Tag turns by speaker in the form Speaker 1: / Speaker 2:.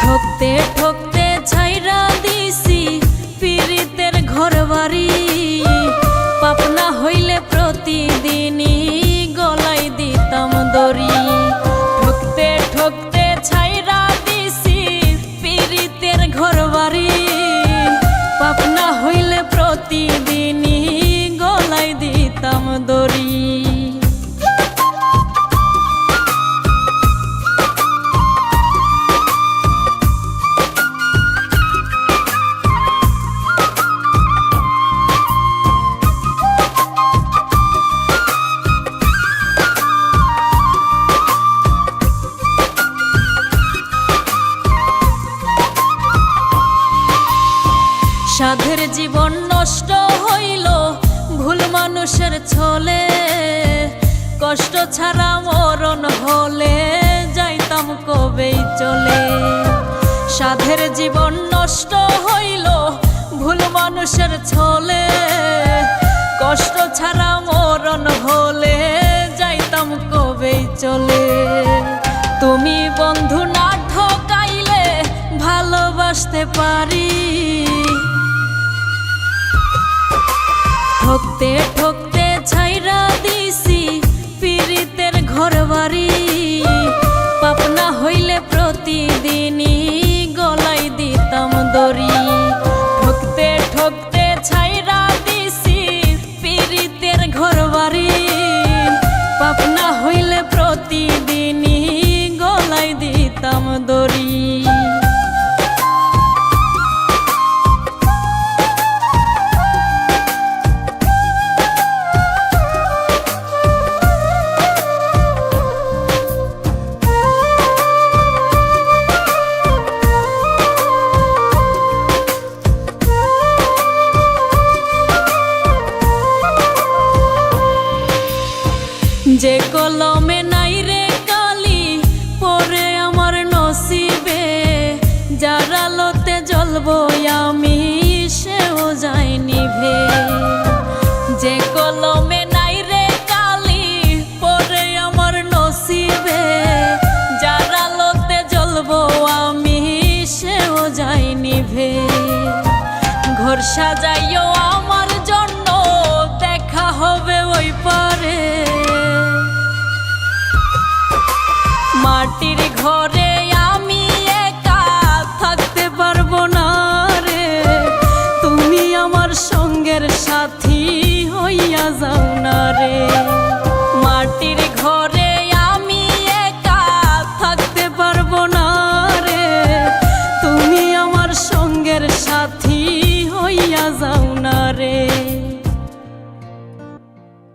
Speaker 1: ঠকতে ঠকতে ছাইরা দিছি পীড়িতের ঘরবাড়ি। পাপ না হইলে প্রতিদিনই গলায় দিতাম দড়ি। ঠকতে ঠকতে ছাইরা দিছি পীড়িতের ঘরবাড়ি। পাপ না হইলে প্রতিদিনই গলায় দিতাম দড়ি। সাধের জীবন নষ্ট হইল ভুল মানুষের ছলে। কষ্ট ছাড়া মরণ হলে যাইতাম কবেই চলে। সাধের জীবন নষ্ট হইল ভুল মানুষের ছলে। কষ্ট ছাড়া মরণ হলে যাইতাম কবেই চলে। তুমি বন্ধু না ঠকাইলে ভালোবাসতে পারি। ঠকতে ঠকতে ছাইরা দিছি পীড়িতের ঘরবাড়ি। পাপ না হইলে প্রতিদিনই গলায় দিতাম দড়ি। ঠকতে ঠকতে ছাইরা দিছি পীড়িতের ঘরবাড়ি। পাপ না হইলে প্রতিদিনই গলায় দিতাম দড়ি। যে কলমে নাই রে কালি পরে আমার নসিবে। যার আলোতে জ্বলবো আমি সেও যায় নিভে। যে কলমে নাই রে কালি পরে আমার নসিবে। যার আলোতে জ্বলবো আমি সেও যায় নিভে। ঘর সাজাইও আমার জন্য দেখা হবে ওই পারে। মাটির ঘরে